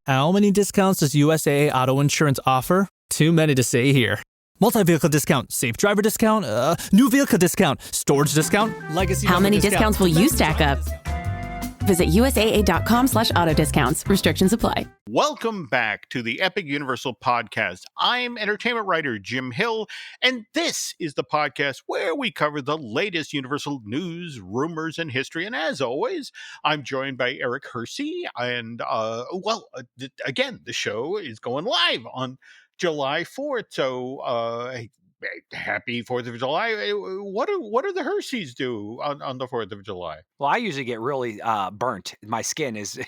How many discounts does USAA Auto Insurance offer? Too many to say here. Multi-vehicle discount, safe driver discount, new vehicle discount, storage discount, legacy. How many discounts will you stack up? Visit USAA.com/auto discounts. Restrictions apply. Welcome back to the Epic Universal Podcast. I'm entertainment writer Jim Hill, and this is the podcast where we cover the latest Universal news, rumors, and history. And as always, I'm joined by Eric Hersey. And, again, the show is going live on July 4th. So, happy 4th of July. What do the Herseys do on the 4th of July? Well, I usually get really burnt. My skin is,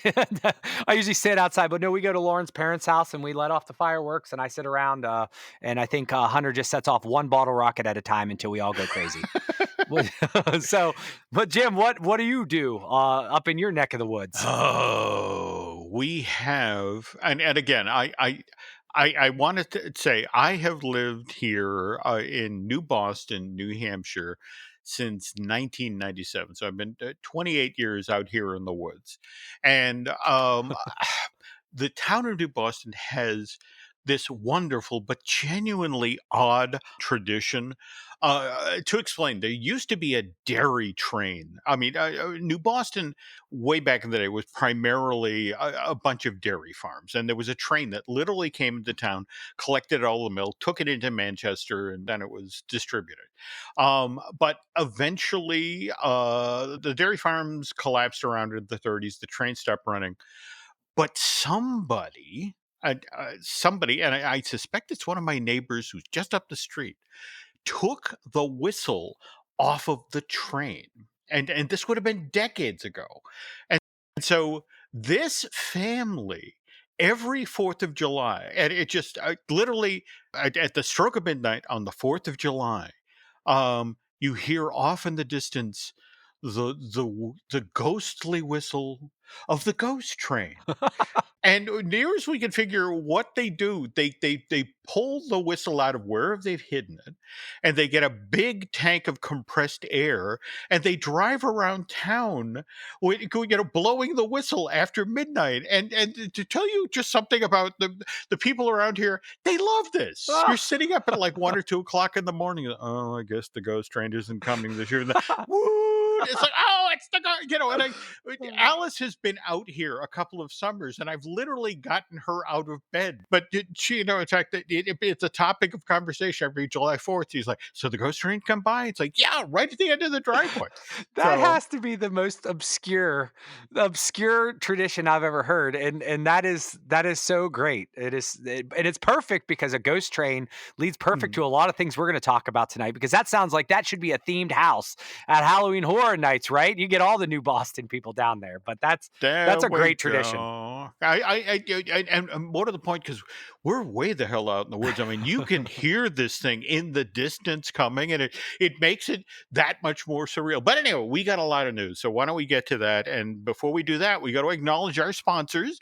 I usually sit outside, but no, we go to Lauren's parents' house and we let off the fireworks and I sit around and I think Hunter just sets off one bottle rocket at a time until we all go crazy. But Jim, what do you do up in your neck of the woods? Oh, we have, and again, I wanted to say I have lived here in New Boston, New Hampshire, since 1997. So I've been 28 years out here in the woods. And the town of New Boston has this wonderful but genuinely odd tradition. To explain, there used to be a dairy train. I mean, New Boston, way back in the day, was primarily a bunch of dairy farms. And there was a train that literally came into town, collected all the milk, took it into Manchester, and then it was distributed. But eventually, the dairy farms collapsed around in the 30s. The train stopped running. But somebody, and I suspect it's one of my neighbors who's just up the street, took the whistle off of the train. And this would have been decades ago. And so this family, every 4th of July, and it just literally at the stroke of midnight on the 4th of July, you hear off in the distance the ghostly whistle of the ghost train. And near as we can figure what they do, they pull the whistle out of wherever they've hidden it, and they get a big tank of compressed air, and they drive around town, blowing the whistle after midnight. And to tell you just something about the people around here, they love this. You're sitting up at like 1 or 2 o'clock in the morning. Oh, I guess the ghost train isn't coming this year. Woo! It's like, oh, it's the ghost. And Alice has been out here a couple of summers, and I've literally gotten her out of bed. But she, in fact, it's a topic of conversation every July 4th. She's like, so the ghost train come by? It's like, yeah, right at the end of the driveway. That has to be the most obscure tradition I've ever heard. And that is so great. And it's perfect because a ghost train leads perfect to a lot of things we're going to talk about tonight, because that sounds like that should be a themed house at Halloween Horror Nights, right? You get all the New Boston people down there, but that's a great tradition. And more to the point, because we're way the hell out in the woods. I mean, you can hear this thing in the distance coming, and it makes it that much more surreal. But anyway, we got a lot of news, so why don't we get to that? And before we do that, we got to acknowledge our sponsors,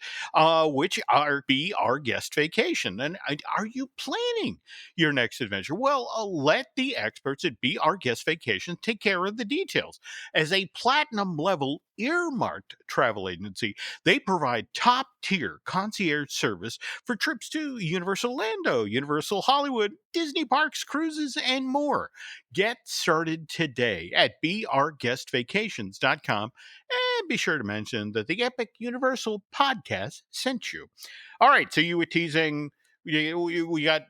which are Be Our Guest Vacation. And are you planning your next adventure? Well, let the experts at Be Our Guest Vacation take care of the details. As a platinum level earmarked travel agency, they provide top-tier concierge service for trips to Universal Orlando, Universal Hollywood, Disney parks, cruises, and more. Get started today at beourguestvacations.com, and be sure to mention that the Epic Universal Podcast sent you. All right, so you were teasing we got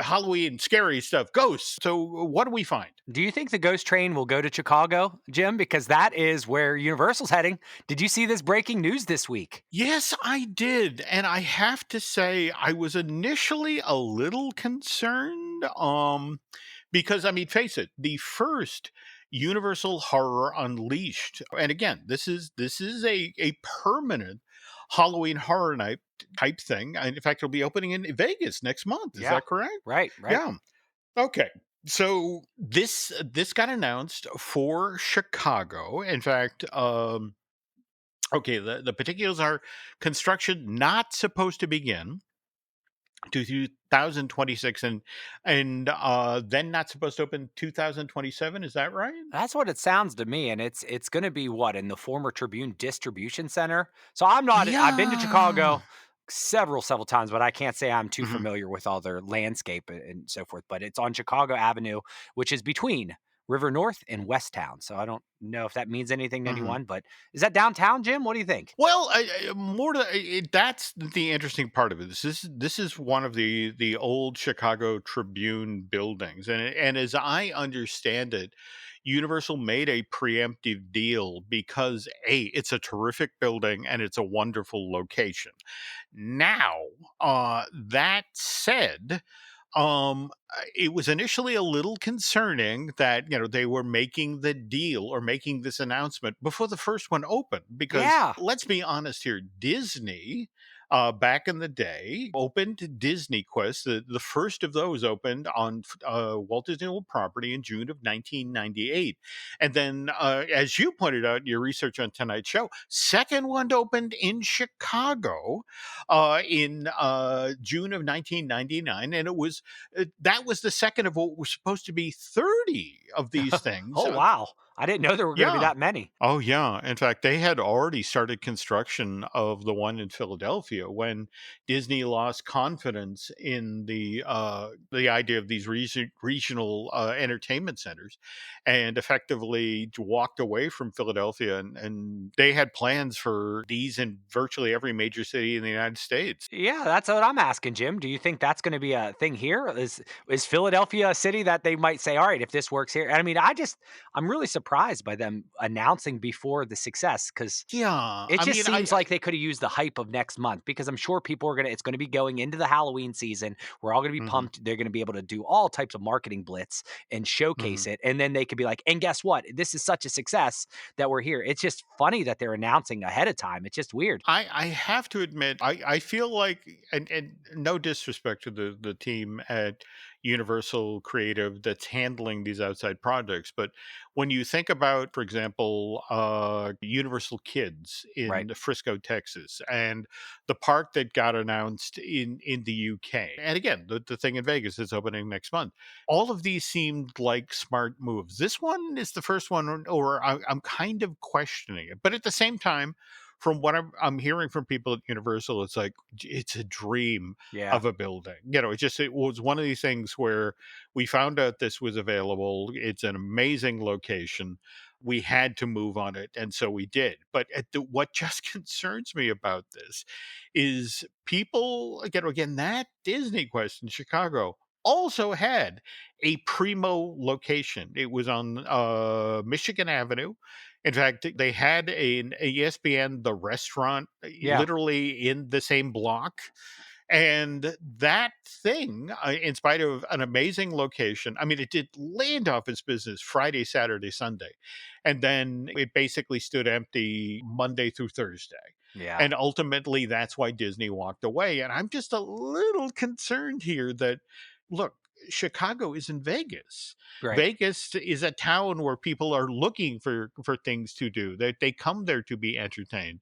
Halloween scary stuff, ghosts. So what do we find? Do you think the ghost train will go to Chicago, Jim? Because that is where Universal's heading. Did you see this breaking news this week? Yes, I did. And I have to say, I was initially a little concerned because, I mean, face it, the first Universal Horror Unleashed, and again, this is a permanent Halloween Horror Night type thing. And in fact, it'll be opening in Vegas next month. Is that correct? Right. Yeah. Okay. So this got announced for Chicago. In fact, the particulars are construction not supposed to begin to 2026 and then not supposed to open 2027. Is that right? That's what it sounds to me. And it's going to be what, in the former Tribune Distribution Center? So I've been to Chicago. several times, but I can't say I'm too Mhm. familiar with all their landscape and so forth. But it's on Chicago Avenue, which is between River North and West Town. So I don't know if that means anything to Mhm. anyone, but is that downtown, Jim? What do you think? Well, more to that's the interesting part of it. This is one of the old Chicago Tribune buildings, and as I understand it, Universal made a preemptive deal because it's a terrific building and it's a wonderful location. Now, that said, it was initially a little concerning that they were making the deal or making this announcement before the first one opened, because Yeah. let's be honest here, Disney, back in the day, opened Disney Quest. The first of those opened on Walt Disney World property in June of 1998, and then, as you pointed out in your research on Tonight's Show, second one opened in Chicago in June of 1999, and that was the second of what were supposed to be 30 of these things. Oh, wow. I didn't know there were going to be Yeah. that many. Oh, yeah. In fact, they had already started construction of the one in Philadelphia when Disney lost confidence in the idea of these regional entertainment centers, and effectively walked away from Philadelphia. And they had plans for these in virtually every major city in the United States. Yeah, that's what I'm asking, Jim. Do you think that's going to be a thing here? Is Philadelphia a city that they might say, all right, if this works here? I mean, I'm really surprised by them announcing before the success, because Yeah. it I just mean, seems like they could have used the hype of next month, because I'm sure people are it's going to be going into the Halloween season. We're all going to be mhm, pumped. They're going to be able to do all types of marketing blitz and showcase mhm. it. And then they could be like, and guess what? This is such a success that we're here. It's just funny that they're announcing ahead of time. It's just weird. I have to admit, I feel like, and no disrespect to the team at Universal Creative that's handling these outside projects, but when you think about, for example, Universal Kids Right. in Frisco, Texas, and the park that got announced in the UK, and again, the thing in Vegas is opening next month. All of these seemed like smart moves. This one is the first one, or I'm kind of questioning it, but at the same time, from what I'm hearing from people at Universal, it's like it's a dream Yeah. of a building. It was one of these things where we found out this was available. It's an amazing location. We had to move on it, and so we did. But what just concerns me about this is people again that Disney Quest in Chicago also had a primo location. It was on Michigan Avenue. In fact, they had an ESPN, the restaurant, Yeah. literally in the same block. And that thing, in spite of an amazing location, I mean, it did land off its business Friday, Saturday, Sunday. And then it basically stood empty Monday through Thursday. Yeah. And ultimately, that's why Disney walked away. And I'm just a little concerned here that, look, Chicago is in Vegas. Right. Vegas is a town where people are looking for things to do. They come there to be entertained.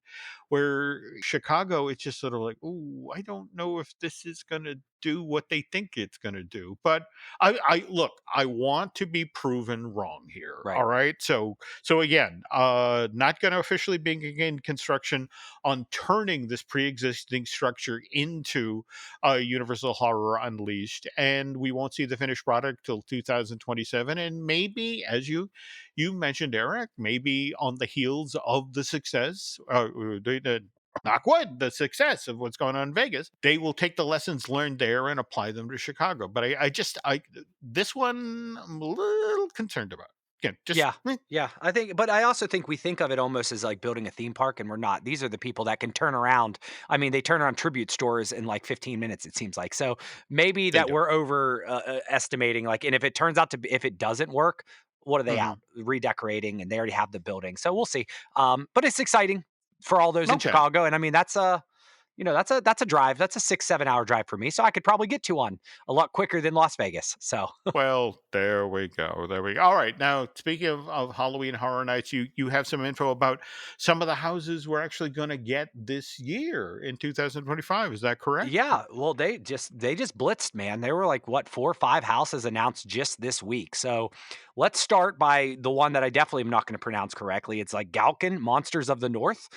Where Chicago, it's just sort of like, "Ooh, I don't know if this is gonna do what they think it's gonna do." But I look, I want to be proven wrong here. Right. All right. So again, not gonna officially begin construction on turning this pre-existing structure into Universal Horror Unleashed, and we won't see the finished product till 2027. And maybe, as you mentioned, Eric, maybe on the heels of the success, knock wood, the success of what's going on in Vegas, they will take the lessons learned there and apply them to Chicago. But I this one I'm a little concerned about. Again, just Yeah. Yeah. But I also think we think of it almost as like building a theme park, and we're not. These are the people that can turn around. I mean, they turn around tribute stores in like 15 minutes, it seems like. So maybe they that do. we're over estimating. Like, and if it turns out to be, if it doesn't work, what are they Mhm. out redecorating, and they already have the building. So we'll see. But it's exciting for all those in Okay. Chicago. And I mean, that's a drive. That's a 6, 7 hour drive for me. So I could probably get to one a lot quicker than Las Vegas. So Well, there we go. There we go. All right. Now, speaking of Halloween Horror Nights, you have some info about some of the houses we're actually going to get this year in 2025. Is that correct? yeah, well, they just blitzed, man. There were like what 4 or 5 houses announced just this week. So let's start by the one that I definitely am not going to pronounce correctly. It's like Galkin Monsters of the North.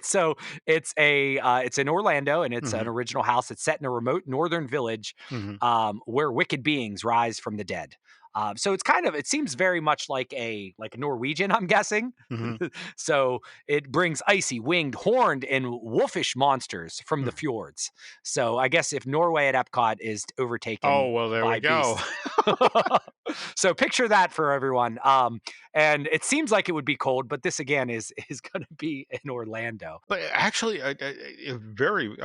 So it's in Orlando, and it's an Mhm. original house. It's set in a remote northern village Mhm. where wicked beings rise from the dead. So it seems very much like a Norwegian, I'm guessing. Mhm. So it brings icy, winged, horned, and wolfish monsters from the Mhm. fjords. So I guess if Norway at Epcot is Oh, overtaken well, there we by go. beasts. So picture that for everyone. And it seems like it would be cold, but this again is going to be in Orlando. But actually, very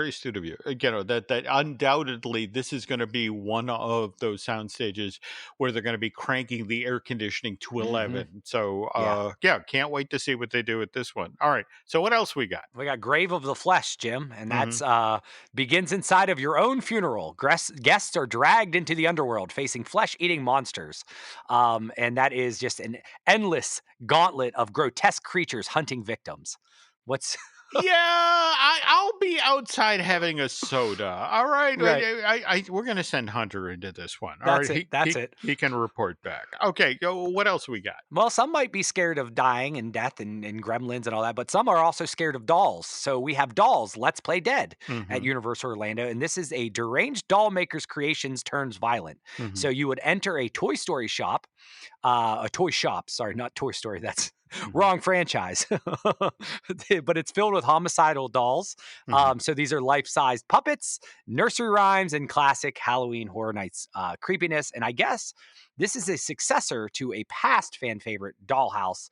astute of you. That undoubtedly this is going to be one of those sound stages where they're going to be cranking the air conditioning to Hmm. 11. So, Yeah. yeah, can't wait to see what they do with this one. All right. So, what else we got? We got Grave of the Flesh, Jim, and Hmm. that's begins inside of your own funeral. Guests are dragged into the underworld facing flesh-eating monsters. And that is just an endless gauntlet of grotesque creatures hunting victims. What's Yeah, I'll be outside having a soda. All right, right? we're gonna send Hunter into this one. All right, That's it. That's it. he can report back. Okay, what else we got? Well, some might be scared of dying and death and gremlins and all that, but some are also scared of dolls. So we have Dolls, Let's Play Dead at Hmm. Universal Orlando. And this is a deranged doll maker's creations turns violent. Hmm. So you would enter a Toy Story shop, a toy shop, sorry, not Toy Story. That's Hmm. wrong franchise. But it's filled with homicidal dolls. Hmm. So these are life-sized puppets, nursery rhymes, and classic Halloween Horror Nights creepiness. And I guess this is a successor to a past fan favorite, Dollhouse,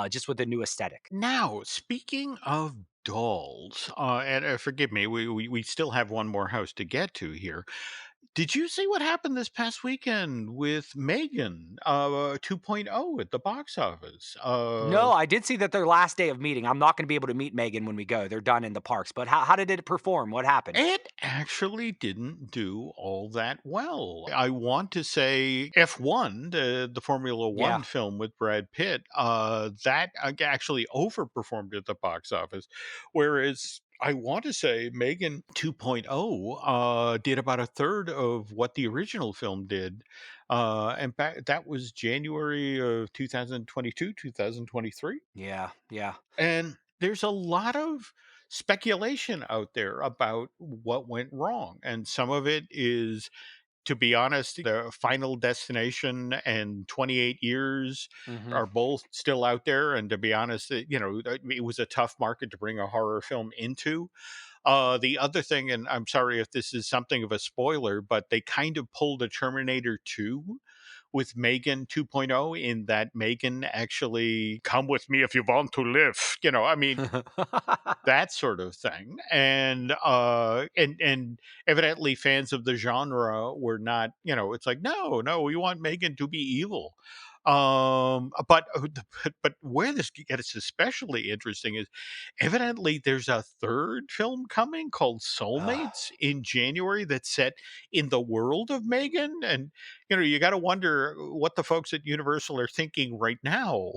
just with a new aesthetic. Now, speaking of dolls, and forgive me, we still have one more house to get to here. Did you see what happened this past weekend with Megan 2.0 at the box office? No, I did see that their last day of meeting. I'm not going to be able to meet Megan when we go. They're done in the parks. But how did it perform? What happened? It actually didn't do all that well. I want to say F1, the Formula Yeah. One film with Brad Pitt, that actually overperformed at the box office. Whereas I want to say Megan 2.0 did about a third of what the original film did. And that was January of 2022, 2023. Yeah. Yeah. And there's a lot of speculation out there about what went wrong. And some of it is, to be honest, the Final Destination and 28 Years Hmm. are both still out there. And to be honest, it was a tough market to bring a horror film into. The other thing, and I'm sorry if this is something of a spoiler, but they kind of pulled a Terminator 2 with Megan 2.0 in that Megan actually come with me if you want to live. I mean, that sort of thing. And evidently fans of the genre were not, it's like, no, we want Megan to be evil. But where this gets especially interesting is evidently there's a third film coming called Ugh. Soulmates in January that's set in the world of Megan. And you got to wonder what the folks at Universal are thinking right now.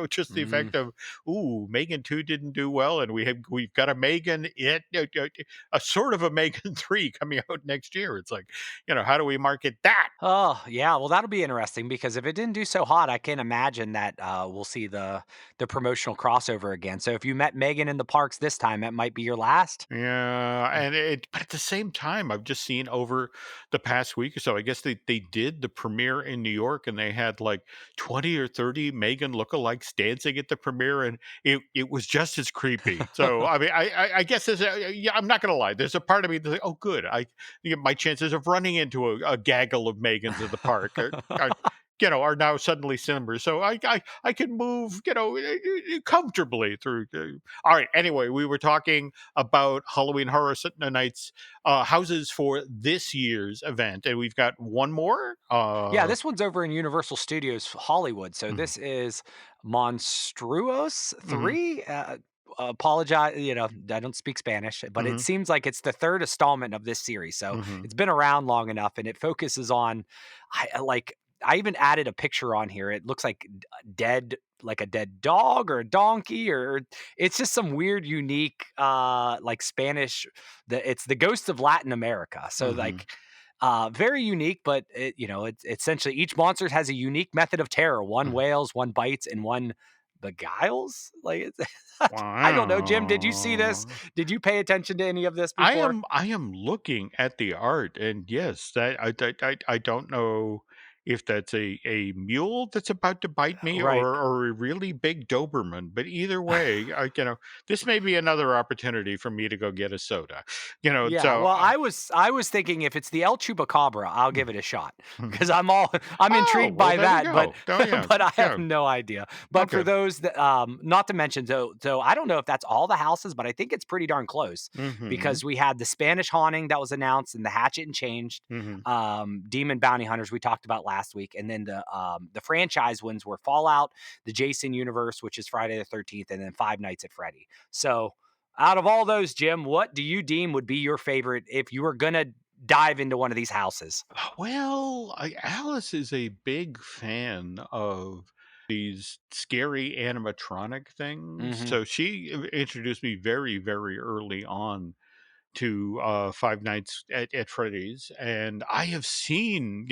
Just the Mm. effect of, ooh, Megan 2 didn't do well, and we've got a Megan a sort of a Megan 3 coming out next year. It's like, how do we market that? Oh, yeah. Well, that'll be interesting because if it didn't do so hot, I can imagine that we'll see the promotional crossover again. So if you met Megan in the parks this time, that might be your last. Yeah, but at the same time, I've just seen over the past week or so, I guess they did the premiere in New York and they had like 20 or 30 Megan lookalikes dancing at the premiere, and it was just as creepy. So I mean, I guess yeah, I'm not gonna lie. There's a part of me that's like, oh, good. My chances of running into a gaggle of Megans at the park are now suddenly slimmer. So I can move, comfortably through. All right. Anyway, we were talking about Halloween Horror Nights houses for this year's event, and we've got one more. Yeah, this one's over in Universal Studios Hollywood. So Mhm. this is Monstruos Mhm. 3. Apologize, I don't speak Spanish, but it Mhm. seems like it's the third installment of this series. So Mhm. it's been around long enough and it focuses on I even added a picture on here. It looks like dead like a dead dog or a donkey, or it's just some weird unique like Spanish, it's the ghosts of Latin America. So Mhm. like very unique, but it's essentially each monster has a unique method of terror. One Mhm. wails, one bites, and one Beguiles? Like, I don't know. Jim, did you see this? Wow. Did you pay attention to any of this before? I am looking at the art, and yes, I don't know if that's a mule that's about to bite me, Right. or a really big Doberman. But either way, this may be another opportunity for me to go get a soda. Yeah, So well, I was thinking if it's the El Chupacabra, I'll give it a shot Mhm. because I'm Oh, intrigued well, by there we that, but go. Oh yeah, but I have yeah. no idea. But for Okay. those that not to mention, so I don't know if that's all the houses, but I think it's pretty darn close Hmm. because we had the Spanish haunting that was announced and the Hatchet and Changed, Hmm. Demon Bounty Hunters we talked about last week, and then the franchise ones were Fallout, the Jason universe, which is Friday the 13th, and then Five Nights at Freddy. So out of all those, Jim, what do you deem would be your favorite if you were gonna dive into one of these houses? Well, Alice is a big fan of these scary animatronic things. Mhm. So she introduced me very, very early on to Five Nights at Freddy's, and I have seen,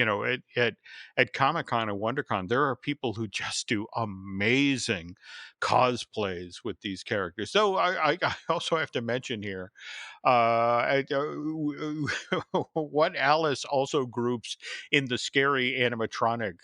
at Comic Con and WonderCon, there are people who just do amazing cosplays with these characters. So I also have to mention here, what Alice also groups in the scary animatronic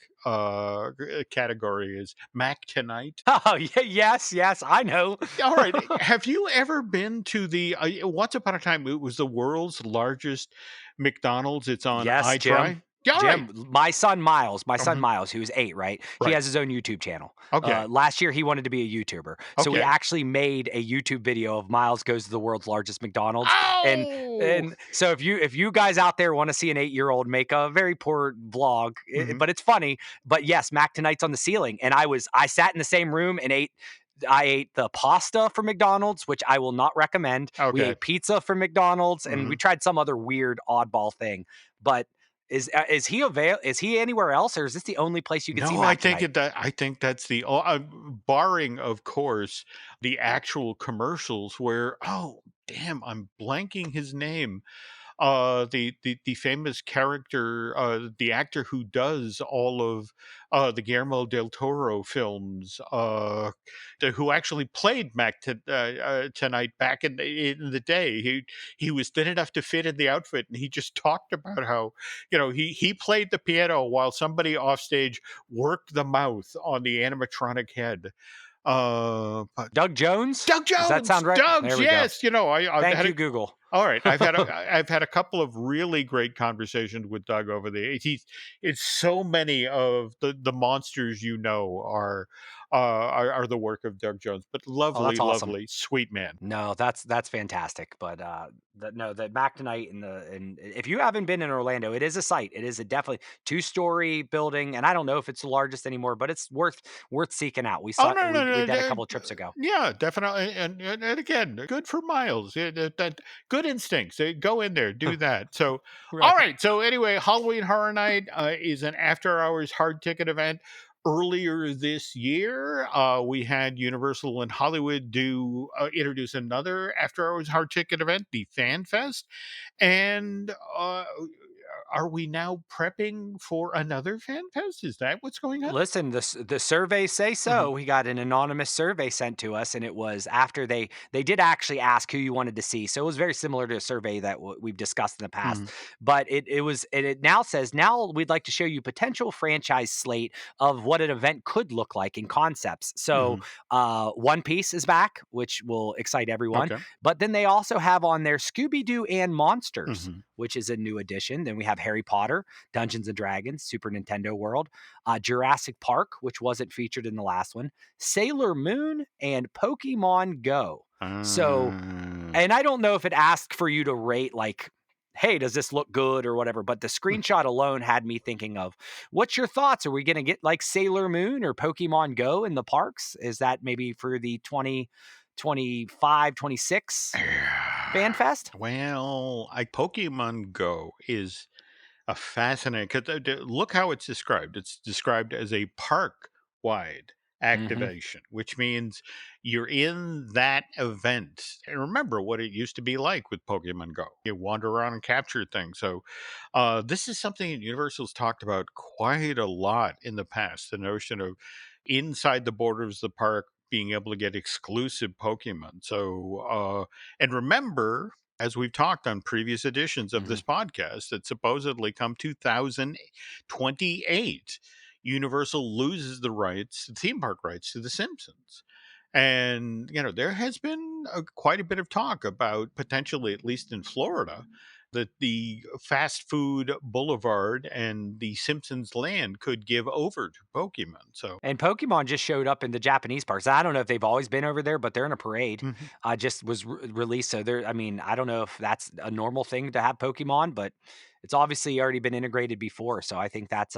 category is Mac Tonight. Oh, yeah, yes, yes, I know. All right. Have you ever been to the once upon a time it was the world's largest McDonald's? It's on Yes, I Jim. Try. Yeah, all right. Jim, my son Mhm. Miles, who's 8, right? He Right. has his own YouTube channel. Okay. Last year, he wanted to be a YouTuber. So we Okay. actually made a YouTube video of Miles goes to the world's largest McDonald's. And Oh. and so if you guys out there want to see an 8-year-old make a very poor vlog, Mhm. but it's funny. But yes, Mac Tonight's on the ceiling. And I sat in the same room and I ate the pasta from McDonald's, which I will not recommend. We Okay. ate pizza from McDonald's, and we Mhm. tried some other weird oddball thing. But is he anywhere else, or is this the only place you can see No, I Mac think tonight? I think that's barring, of course, the actual commercials where, oh damn, I'm blanking his name. The famous character, the actor who does all of the Guillermo del Toro films, who actually played tonight back in the day. He was thin enough to fit in the outfit, and he just talked about how he played the piano while somebody off stage worked the mouth on the animatronic head. But Doug Jones? Doug Does that Jones, sound right? Doug's, There we go. yes, I've Thank had you, Google. all right, I've had a couple of really great conversations with Doug over the it's so many of the monsters are the work of Doug Jones, but Oh, that's lovely, awesome. lovely, sweet man. No, that's fantastic. But the Mac tonight and if you haven't been in Orlando, it is a site. It is a definitely 2-story building, and I don't know if it's the largest anymore, but it's worth seeking out. We Oh saw no, no, we no, did a couple of trips ago. yeah, definitely, and again, good for Miles. That good instincts. Go in there, do that. So, all Right. right. So anyway, Halloween Horror Night is an after-hours hard ticket event. Earlier this year, we had Universal and Hollywood do introduce another after-hours hard ticket event, the Fan Fest, and are we now prepping for another Fan Fest? Is that what's going on? Listen, the surveys say Mhm. so. We got an anonymous survey sent to us, and it was after they did actually ask who you wanted to see. So it was very similar to a survey that we've discussed in the past. Mhm. But it now says now we'd like to show you potential franchise slate of what an event could look like in concepts. So Mhm. One Piece is back, which will excite everyone. Okay. But then they also have on there Scooby Doo and Monsters, Mhm. which is a new addition. Then we have Harry Potter, Dungeons and Dragons, Super Nintendo World, Jurassic Park, which wasn't featured in the last one, Sailor Moon, and Pokemon Go. So, Uh, and I don't know if it asked for you to rate like, hey, does this look good or whatever, but the screenshot alone had me thinking of what's your thoughts? Are we going to get like Sailor Moon or Pokemon Go in the parks? Is that maybe for the 2025, 26 Fan Fest? well, I Pokemon Go is a fascinating because look how it's described. It's described as a park-wide Hmm. activation, which means you're in that event. And remember what it used to be like with Pokemon Go. You wander around and capture things. So this is something that Universal's talked about quite a lot in the past. The notion of inside the borders of the park, being able to get exclusive Pokemon. So, and remember, as we've talked on previous editions of Mhm. this podcast, that supposedly come 2028, Universal loses the rights, the theme park rights to The Simpsons. And, there has been quite a bit of talk about potentially, at least in Florida, that the fast food boulevard and the Simpsons land could give over to Pokemon. So, And Pokemon just showed up in the Japanese parks. I don't know if they've always been over there, but they're in a parade. mhm. Just was released. So there, I mean, I don't know if that's a normal thing to have Pokemon, but it's obviously already been integrated before. So I think that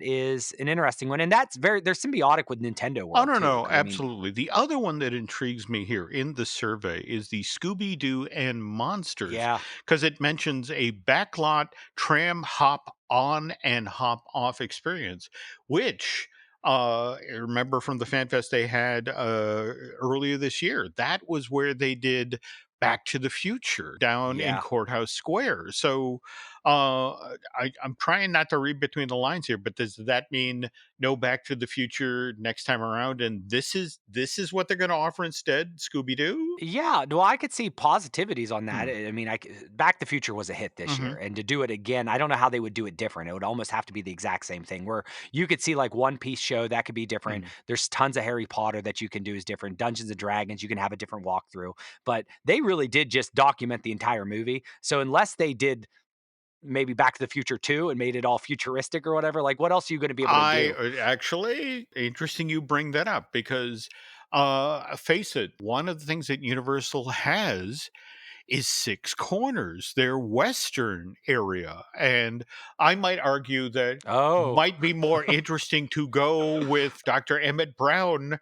is an interesting one. And they're symbiotic with Nintendo Oh, World no, too. no, I mean, absolutely. The other one that intrigues me here in the survey is the Scooby Doo and Monsters, yeah. because it mentions a backlot tram hop on and hop off experience, which I remember from the fan fest they had earlier this year. That was where they did Back to the Future down in Yeah. Courthouse Square. So I'm trying not to read between the lines here, but does that mean no Back to the Future next time around, and this is what they're going to offer instead, Scooby-Doo? Yeah, well, I could see positivities on that. Hmm. I mean, Back to the Future was a hit this year, Mhm. and to do it again, I don't know how they would do it different. It would almost have to be the exact same thing. Where you could see like One Piece show that could be different. Mhm. There's tons of Harry Potter that you can do is different. Dungeons and Dragons, you can have a different walkthrough. But they really did just document the entire movie. So unless they did maybe Back to the Future 2 and made it all futuristic or whatever, like what else are you going to be able to I do? actually interesting you bring that up because face it, one of the things that Universal has is Six Corners, their western area. And I might argue that Oh, might be more interesting to go with Dr. Emmett Brown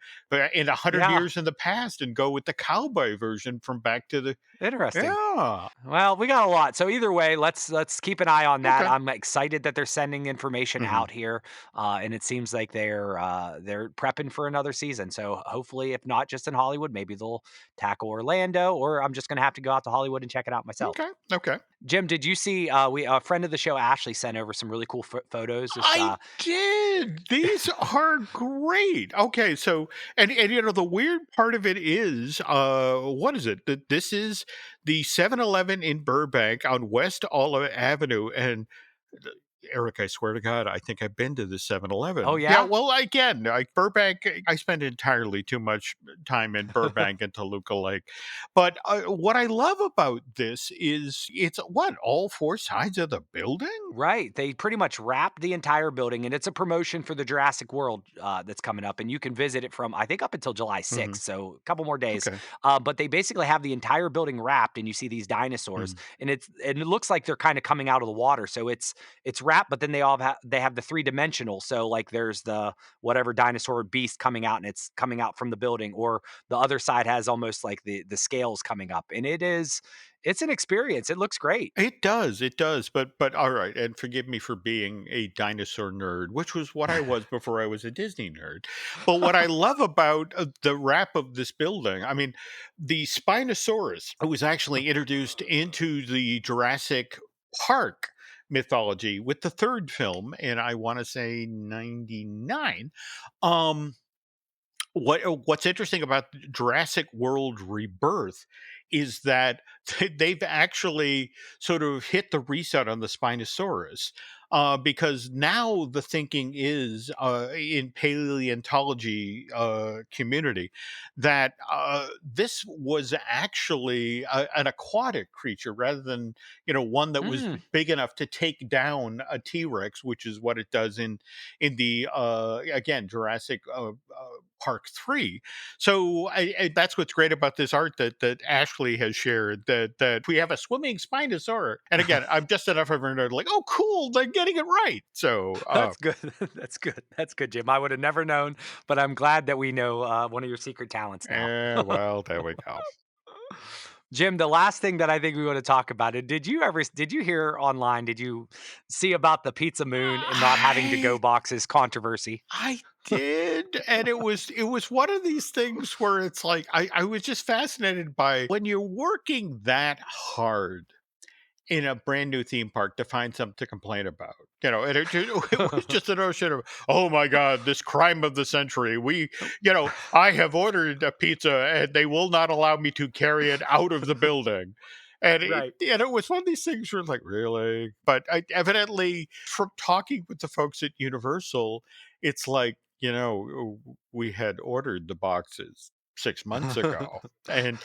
in 100 yeah, years in the past and go with the cowboy version from Back to the interesting. Yeah. Well, we got a lot. So either way, let's keep an eye on that. Okay. I'm excited that they're sending information Mhm. out here, and it seems like they're prepping for another season. So hopefully, if not just in Hollywood, maybe they'll tackle Orlando, or I'm just gonna have to go out to Hollywood and check it out myself. Okay. Okay. Jim, did you see? We a friend of the show, Ashley, sent over some really cool photos. Just I did. These are great. Okay, so and the weird part of it is what is it? That this is the 7-Eleven in Burbank on West Olive Avenue and Eric, I swear to God, I think I've been to the oh 7-Eleven. Yeah, yeah, well, again, like Burbank, I spend entirely too much time in Burbank and Toluca Lake. But what I love about this is it's what, all four sides of the building? right. They pretty much wrapped the entire building, and it's a promotion for the Jurassic World that's coming up, and you can visit it from I think up until July Hmm. 6th, so a couple more days. Okay. But they basically have the entire building wrapped, and you see these dinosaurs, Mhm. and it looks like they're kind of coming out of the water. So it's wrapped, but then they have the 3 dimensional. So like there's the whatever dinosaur beast coming out, and it's coming out from the building, or the other side has almost like the scales coming up, and it's an experience. It looks great. It does, but all right, and forgive me for being a dinosaur nerd, which was what I was before I was a Disney nerd. But what I love about the wrap of this building, I mean, the Spinosaurus was actually introduced into the Jurassic Park mythology with the third film, and I want to say 99. Um, what's interesting about Jurassic World Rebirth is that they've actually sort of hit the reset on the Spinosaurus. Because now the thinking is in paleontology community that this was actually an aquatic creature rather than one that was Mm. big enough to take down a T-Rex, which is what it does in the again Jurassic Park 3. So that's what's great about this art that Ashley has shared, that we have a swimming Spinosaurus. And again, I'm just enough of a nerd like, oh, cool, they're getting it right. So, That's good. That's good. That's good, Jim. I would have never known, but I'm glad that we know one of your secret talents now. well, there we go. Jim, the last thing that I think we want to talk about it. Did you hear online? Did you see about the Pizza Moon and not having to go I boxes controversy? I did, and it was one of these things where it's like I was just fascinated by when you're working that hard in a brand new theme park to find something to complain about. And it was just a notion of, oh my God, this crime of the century. I have ordered a pizza and they will not allow me to carry it out of the building. And Right. it was one of these things where like, really? But evidently, from talking with the folks at Universal, it's like, we had ordered the boxes 6 months ago, and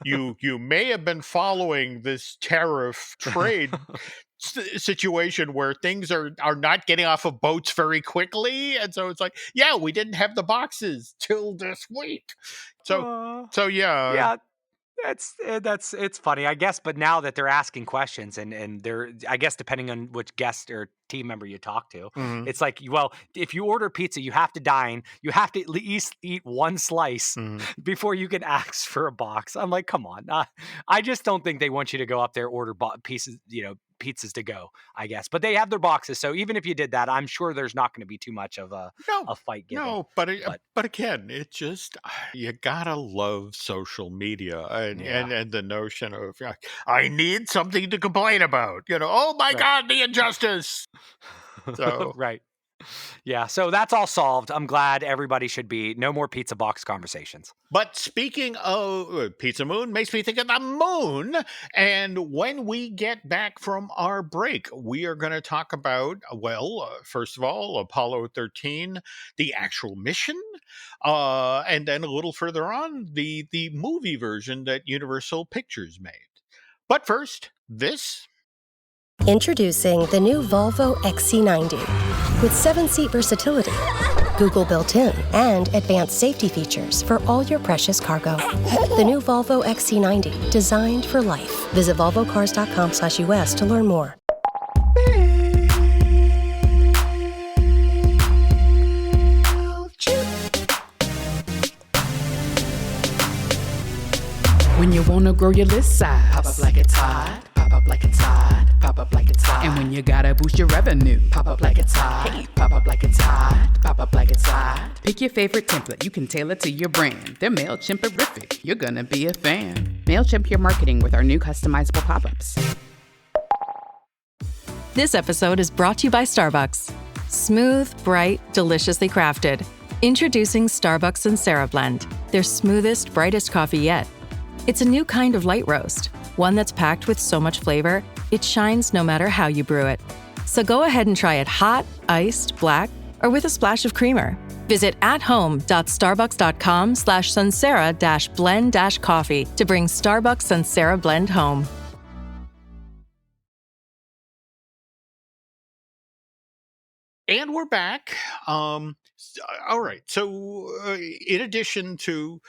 you may have been following this tariff trade situation where things are not getting off of boats very quickly, and so it's like, yeah, we didn't have the boxes till this week. So yeah. Yeah, it's funny, I guess. But now that they're asking questions and they're, I guess, depending on which guest or team member you talk to, Mhm, it's like, well, if you order pizza, you have to dine. You have to at least eat one slice mhm. before you can ask for a box. I'm like, come on. I just don't think they want you to go up there, order pieces, pizzas to go, I guess. But they have their boxes, so even if you did that, I'm sure there's not going to be too much of No, a fight given. no, but But but again, it just you gotta love social media and yeah, the notion of I need something to complain about. Oh my right. God, the injustice. So, Right. Yeah, so that's all solved. I'm glad. Everybody should be no more pizza box conversations. but speaking of Pizza Moon, makes me think of the moon. And when we get back from our break, we are going to talk about, first of all, Apollo 13, the actual mission, and then a little further on, the movie version that Universal Pictures made. But first, this. Introducing the new Volvo XC90 with 7-seat versatility, Google built-in, and advanced safety features for all your precious cargo. The new Volvo XC90, designed for life. Visit volvocars.com/US to learn more. When you wanna grow your list size, pop up like it's hot, pop up like it's hot, pop up like it's hot. And when you gotta boost your revenue, pop up like it's hot, hey, pop up like it's hot, pop up like it's hot. Pick your favorite template, you can tailor to your brand. They're MailChimp-erific, you're gonna be a fan. MailChimp your marketing with our new customizable pop-ups. This episode is brought to you by Starbucks. Smooth, bright, deliciously crafted. Introducing Starbucks Sansera Blend, their smoothest, brightest coffee yet. It's a new kind of light roast, one that's packed with so much flavor, it shines no matter how you brew it. So go ahead and try it hot, iced, black, or with a splash of creamer. Visit athome.starbucks.com/Sansera-blend-coffee to bring Starbucks Sansera Blend home. And we're back. All right. So, in addition to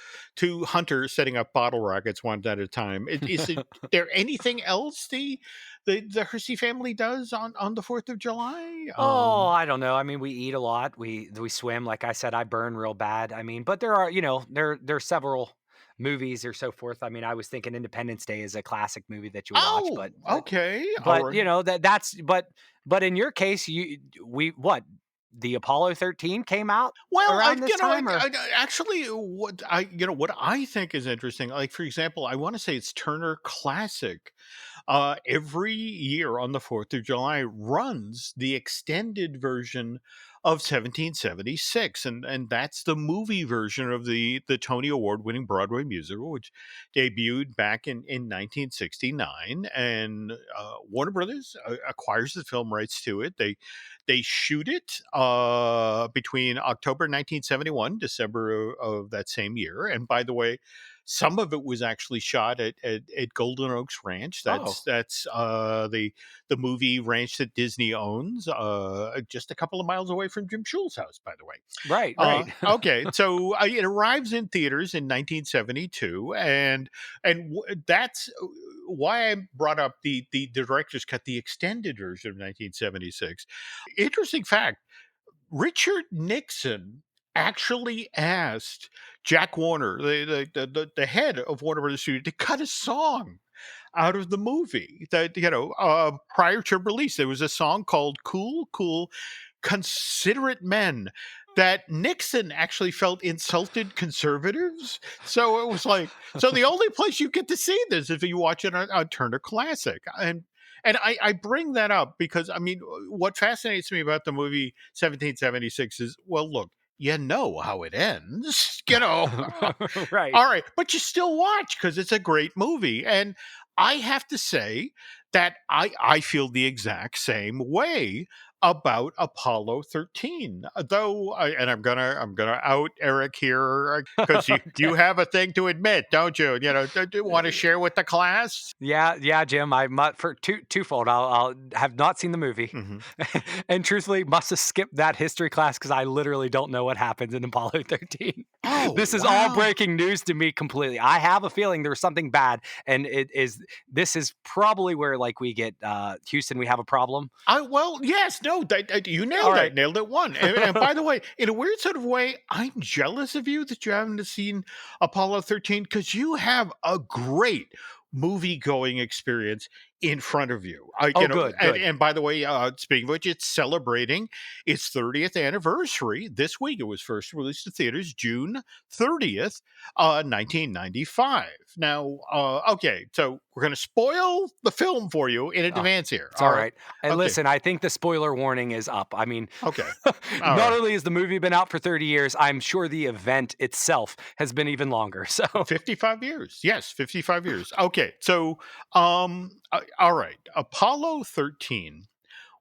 hunters setting up bottle rockets one at a time, is there anything else the Hersey family does on the 4th of July? Oh, I don't know. I mean, we eat a lot. We swim. Like I said, I burn real bad. I mean, but there are, there are several movies or so forth. I mean, I was thinking Independence Day is a classic movie that you watch, Oh, but okay. All but right. that's but in your case, the Apollo 13 came out Well, around this time, or actually, what I think is interesting, like for example, I want to say it's Turner Classic. Every year on the 4th of July runs the extended version of 1776, and that's the movie version of the Tony Award winning Broadway musical, which debuted back in 1969, and Warner Brothers acquires the film rights to it. They shoot it between October 1971, December of that same year. And by the way, some of it was actually shot at Golden Oaks Ranch. That's the movie ranch that Disney owns, just a couple of miles away from Jim Shull's house, by the way. right. Okay, so it arrives in theaters in 1972, and that's why I brought up the director's cut, the extended version of 1976. Interesting fact: Richard Nixon actually asked Jack Warner, the head of Warner Brothers Studio, to cut a song out of the movie. That prior to release, there was a song called "Cool, Cool, Considerate Men" that Nixon actually felt insulted conservatives. So it was like, so the only place you get to see this is if you watch it on Turner Classic. And I bring that up because, I mean, what fascinates me about the movie 1776 is, well, look, you know how it ends, Right. All right, but you still watch because it's a great movie. And I have to say that I feel the exact same way about Apollo 13. Though, and I'm gonna out Eric here because you Okay. have a thing to admit, don't you? Do you want to share with the class? Yeah, Jim. For twofold. I'll have not seen the movie, Mhm. and truthfully, must have skipped that history class because I literally don't know what happens in Apollo 13. Oh, This is all wow. breaking news to me completely. I have a feeling there was something bad, and this is probably where like we get Houston. We have a problem. Well, yes, no, you All right. nailed it one. And by the way, in a weird sort of way, I'm jealous of you that you haven't seen Apollo 13 because you have a great movie going experience in front of you. Oh, good, good. And by the way, speaking of which, it's celebrating its 30th anniversary this week. It was first released to theaters June 30th, 1995. Now, okay, so we're going to spoil the film for you in Oh, advance here. it's all right. And Okay. listen, I think the spoiler warning is up. I mean, Okay. not right. only has the movie been out for 30 years, I'm sure the event itself has been even longer. So 55 years. Yes, 55 years. Okay. So, all right. Apollo 13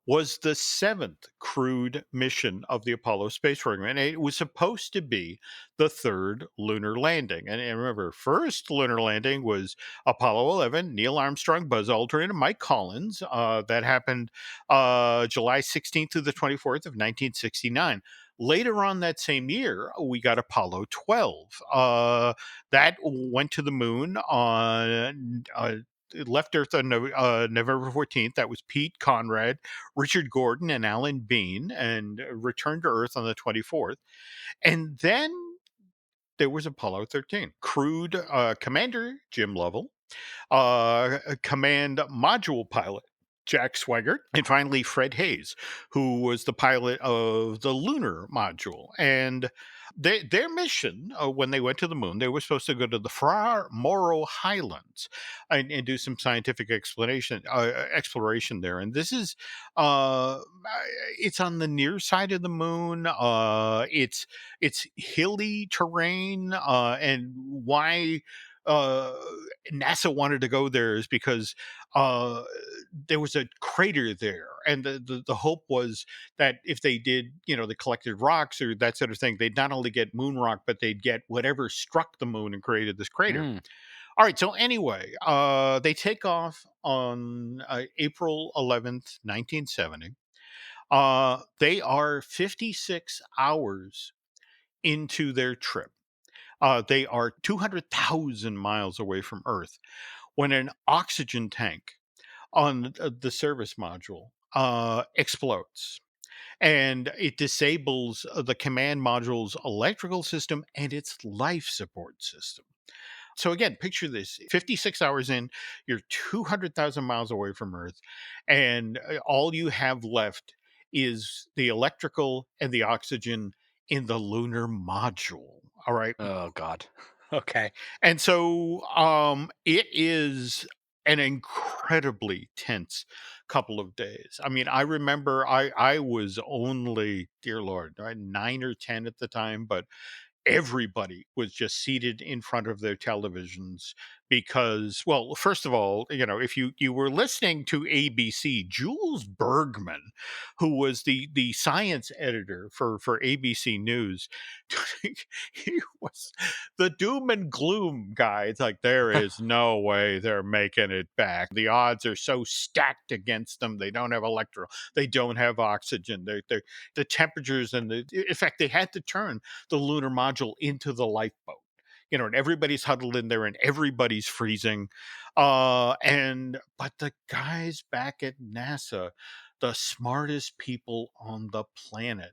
was the seventh crewed mission of the Apollo space program. And it was supposed to be the third lunar landing. And remember, first lunar landing was Apollo 11, Neil Armstrong, Buzz Aldrin, and Mike Collins. That happened July 16th through the 24th of 1969. Later on that same year, we got Apollo 12. That went to the moon on it left Earth on November 14th. That was Pete Conrad, Richard Gordon, and Alan Bean, and returned to Earth on the 24th. And then there was Apollo 13. Crewed Commander Jim Lovell, command module pilot Jack Swigert, and finally Fred Hayes, who was the pilot of the lunar module. And their mission, when they went to the moon, they were supposed to go to the Far Morrow Highlands and do some scientific exploration there. And this is, it's on the near side of the moon. It's hilly terrain, and why uh, NASA wanted to go there is because uh, there was a crater there, and the hope was that if they did, they collected rocks or that sort of thing, they'd not only get moon rock, but they'd get whatever struck the moon and created this crater. mm, All right, so anyway, they take off on April 11th, 1970. They are 56 hours into their trip. They are 200,000 miles away from Earth when an oxygen tank on the service module explodes, and it disables the command module's electrical system and its life support system. So again, picture this: 56 hours in, you're 200,000 miles away from Earth, and all you have left is the electrical and the oxygen in the lunar module. All right. oh God. Okay. And so it is an incredibly tense couple of days. I mean, I remember I was only, dear Lord, right, 9 or 10 at the time, but everybody was just seated in front of their televisions because, well, first of all, if you were listening to ABC, Jules Bergman, who was the science editor for ABC News, he was the doom and gloom guy. It's like, there is no way they're making it back. The odds are so stacked against them. They don't have they don't have oxygen. The temperatures and in fact, they had to turn the lunar module into the lifeboat. And everybody's huddled in there and everybody's freezing. But the guys back at NASA, the smartest people on the planet.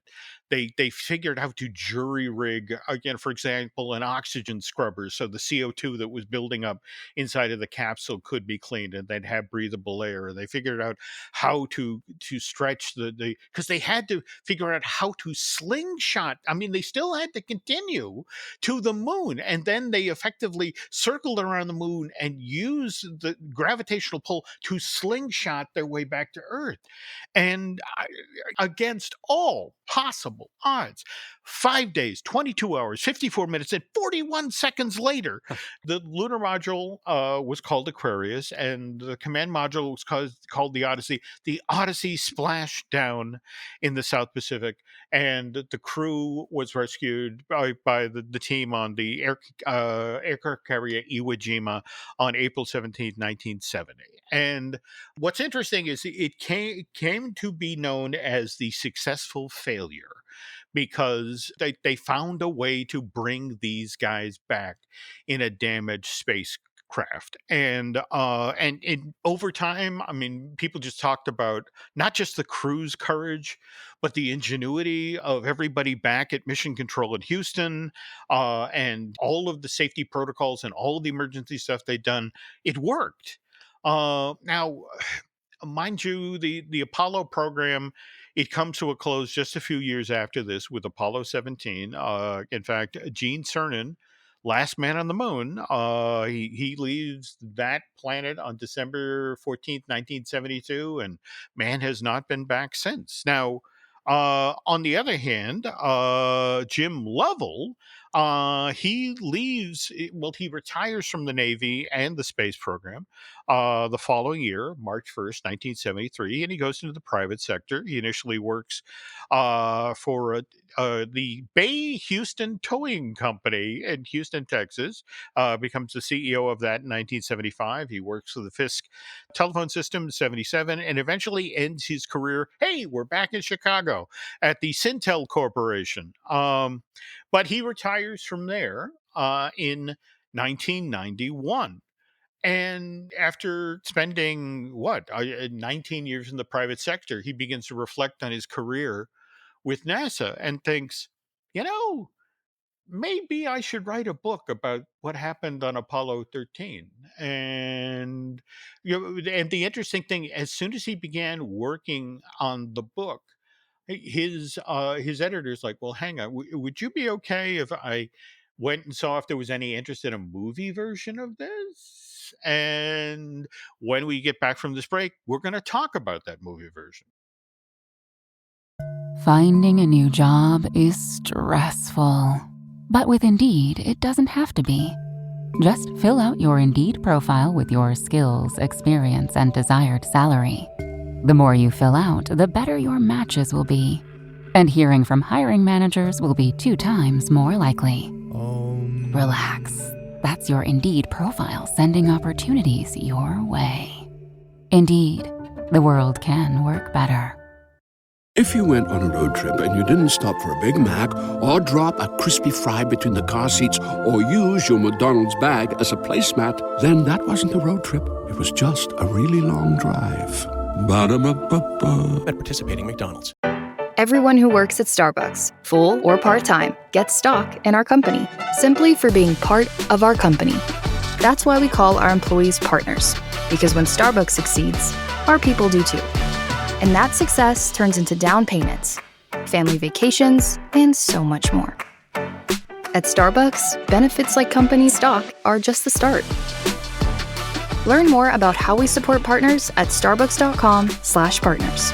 They figured out to jury rig, again, for example, an oxygen scrubber, so the CO2 that was building up inside of the capsule could be cleaned and they'd have breathable air. They figured out how to stretch the because they had to figure out how to slingshot. I mean, they still had to continue to the moon, and then they effectively circled around the moon and used the gravitational pull to slingshot their way back to Earth. And against all possible odds, 5 days, 22 hours, 54 minutes, and 41 seconds later, the lunar module was called Aquarius, and the command module was called the Odyssey. The Odyssey splashed down in the South Pacific, and the crew was rescued by the team on the aircraft carrier Iwo Jima on April 17th, 1970. And what's interesting is it came to be known as the successful failure because they found a way to bring these guys back in a damaged spacecraft. And over time, I mean, people just talked about not just the crew's courage, but the ingenuity of everybody back at Mission Control in Houston, and all of the safety protocols and all of the emergency stuff they'd done. It worked. Now, mind you, the Apollo program, it comes to a close just a few years after this with Apollo 17. In fact, Gene Cernan, last man on the moon, he leaves that planet on December 14th, 1972, and man has not been back since. Now, on the other hand, Jim Lovell, he leaves, he retires from the Navy and the space program the following year, March 1st, 1973, and he goes into the private sector. He initially works for the Bay Houston Towing Company in Houston, Texas, becomes the CEO of that in 1975. He works for the Fisk telephone system in 77, and eventually ends his career, hey, we're back in Chicago, at the Syntel Corporation. But he retires from there in 1991. And after spending 19 years in the private sector, he begins to reflect on his career with NASA and thinks, you know, maybe I should write a book about what happened on Apollo 13. And and the interesting thing, as soon as he began working on the book, his editor's like, well, hang on, would you be okay if I went and saw if there was any interest in a movie version of this? And when we get back from this break, we're going to talk about that movie version. Finding a new job is stressful. But with Indeed, it doesn't have to be. Just fill out your Indeed profile with your skills, experience, and desired salary. The more you fill out, the better your matches will be. And hearing from hiring managers will be 2 times more likely. Relax. That's your Indeed profile sending opportunities your way. Indeed, the world can work better. If you went on a road trip and you didn't stop for a Big Mac or drop a crispy fry between the car seats or use your McDonald's bag as a placemat, then that wasn't a road trip. It was just a really long drive. Ba-da-ba-ba-ba. At participating McDonald's. Everyone who works at Starbucks, full or part-time, gets stock in our company simply for being part of our company. That's why we call our employees partners, because when Starbucks succeeds, our people do too. And that success turns into down payments, family vacations, and so much more. At Starbucks, benefits like company stock are just the start. Learn more about how we support partners at starbucks.com/partners.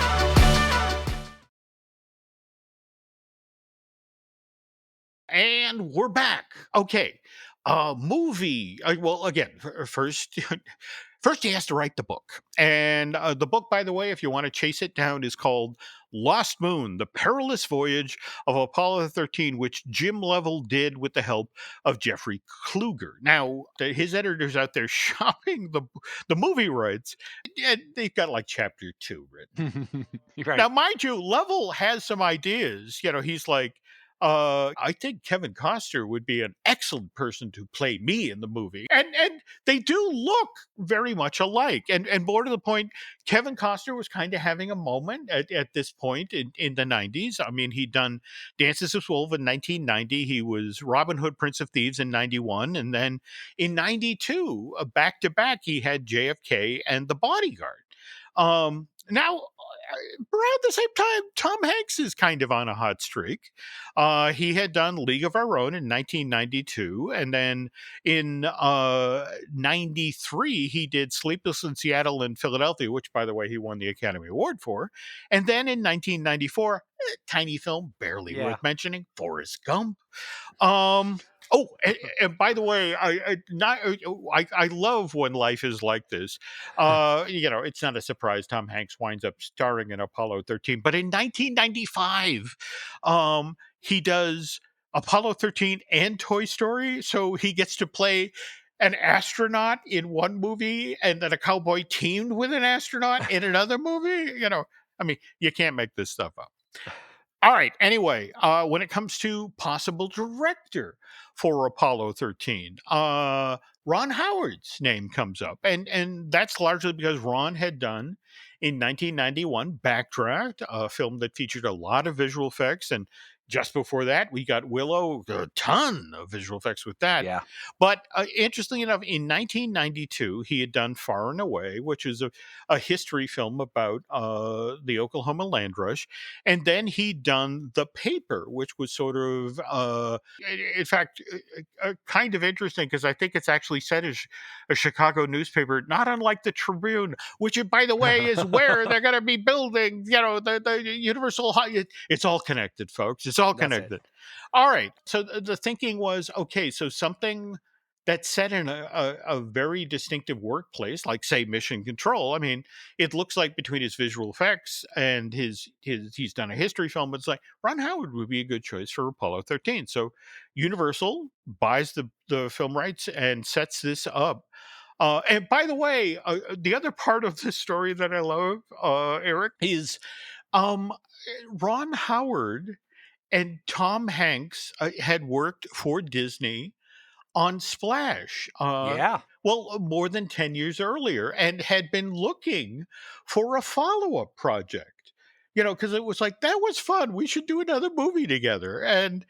And we're back. Okay. Movie. Well, again, first he has to write the book. And the book, by the way, if you want to chase it down, is called Lost Moon, The Perilous Voyage of Apollo 13, which Jim Lovell did with the help of Jeffrey Kluger. Now, his editors out there shopping the movie rights, and they've got like chapter 2 written. Right. Now, mind you, Lovell has some ideas. He's like, I think Kevin Costner would be an excellent person to play me in the movie. And they do look very much alike. And more to the point, Kevin Costner was kind of having a moment at this point in the 90s. I mean, he'd done Dances with Wolves in 1990. He was Robin Hood, Prince of Thieves in 91. And then in 92, back to back, he had JFK and The Bodyguard. Now, around the same time, Tom Hanks is kind of on a hot streak. He had done League of Our Own in 1992, and then in 93, he did Sleepless in Seattle and Philadelphia, which, by the way, he won the Academy Award for. And then in 1994, tiny film, barely Yeah. worth mentioning, Forrest Gump. And by the way, I love when life is like this. It's not a surprise Tom Hanks winds up starring in Apollo 13, but in 1995, he does Apollo 13 and Toy Story, so he gets to play an astronaut in one movie and then a cowboy teamed with an astronaut in another movie. I mean, you can't make this stuff up. All right. Anyway, when it comes to possible director for Apollo 13, Ron Howard's name comes up, and that's largely because Ron had done in 1991 Backdraft, a film that featured a lot of visual effects, and just before that, we got Willow, a ton of visual effects with that. Yeah. But interestingly enough, in 1992, he had done Far and Away, which is a history film about the Oklahoma land rush. And then he'd done The Paper, which was sort of, in fact, kind of interesting because I think it's actually set as a Chicago newspaper, not unlike the Tribune, which, by the way, is where they're going to be building, the Universal. It's all connected, folks. It's all connected. All right. So the thinking was, okay, so something that's set in a very distinctive workplace, like, say, Mission Control. I mean, it looks like between his visual effects and he's done a history film. It's like Ron Howard would be a good choice for Apollo 13. So Universal buys the film rights and sets this up. And by the way, the other part of this story that I love, Eric, is Ron Howard and Tom Hanks had worked for Disney on Splash. Well, more than 10 years earlier, and had been looking for a follow-up project. Because it was like, that was fun. We should do another movie together. And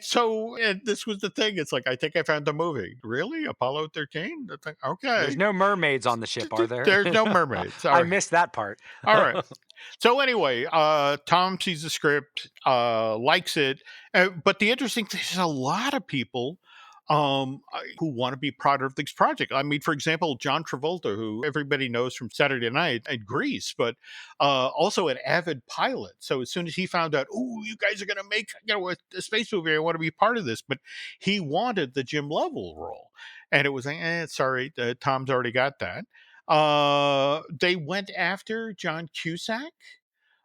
so this was the thing. It's like, I think I found the movie. Really? Apollo 13? Okay. There's no mermaids on the ship, are there? There's no mermaids. I missed that part. All right. So anyway, Tom sees the script, likes it. But the interesting thing is a lot of people who want to be part of this project. I mean, for example, John Travolta, who everybody knows from Saturday Night and Grease, but also an avid pilot. So as soon as he found out, oh, you guys are going to make a space movie, I want to be part of this. But he wanted the Jim Lovell role. And it was like, sorry, Tom's already got that. They went after John Cusack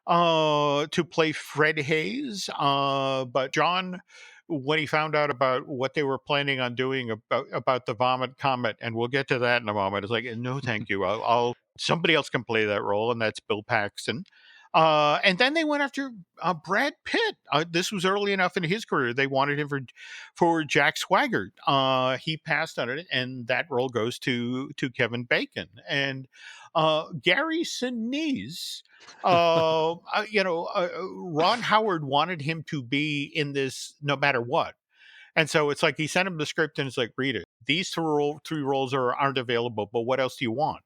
to play Fred Hayes. But John, when he found out about what they were planning on doing about the Vomit Comet, and we'll get to that in a moment, it's like, no, thank you. I'll somebody else can play that role, and that's Bill Paxton. And then they went after Brad Pitt. This was early enough in his career. They wanted him for Jack Swigert. He passed on it, and that role goes to Kevin Bacon. And Gary Sinise, Ron Howard wanted him to be in this no matter what. And so it's like he sent him the script and it's like, read it. These three roles aren't available, but what else do you want?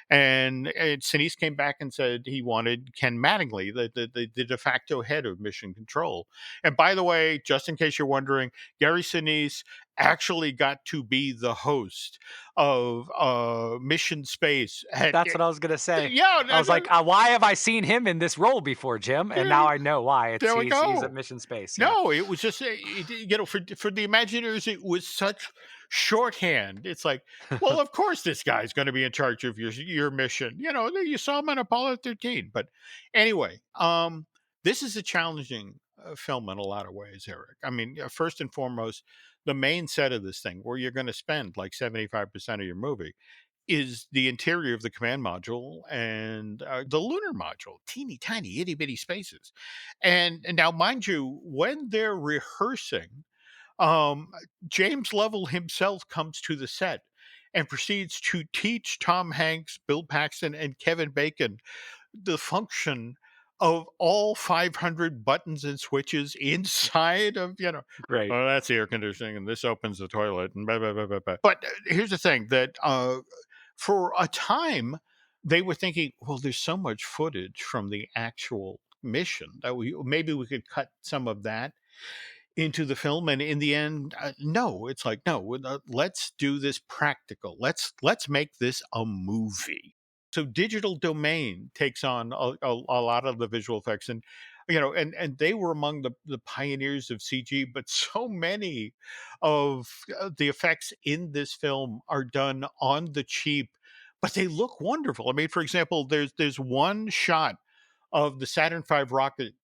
And Sinise came back and said he wanted Ken Mattingly, the de facto head of Mission Control. And by the way, just in case you're wondering, Gary Sinise actually got to be the host of Mission Space. That's what I was going to say. Yeah. I was like, why have I seen him in this role before, Jim? And now I know why. He's at Mission Space. Yeah. No, it was just, for the Imagineers, it was such shorthand. It's like, well, of course this guy's going to be in charge of your mission. You saw him on Apollo 13. But anyway, this is a challenging film in a lot of ways, Eric. I mean, first and foremost, the main set of this thing, where you're going to spend like 75% of your movie, is the interior of the command module and the lunar module, teeny tiny itty bitty spaces. And now, mind you, when they're rehearsing, um, James Lovell himself comes to the set and proceeds to teach Tom Hanks, Bill Paxton, and Kevin Bacon the function of all 500 buttons and switches inside of, Great. oh, that's the air conditioning, and this opens the toilet, and blah, blah, blah, blah, blah. But here's the thing that for a time, they were thinking, well, there's so much footage from the actual mission that maybe we could cut some of that into the film. And in the end, no, it's like, no, let's do this practical. Let's make this a movie. So Digital Domain takes on a lot of the visual effects, and and they were among the pioneers of CG. But so many of the effects in this film are done on the cheap, but they look wonderful. I mean, for example, there's one shot of the Saturn V rocket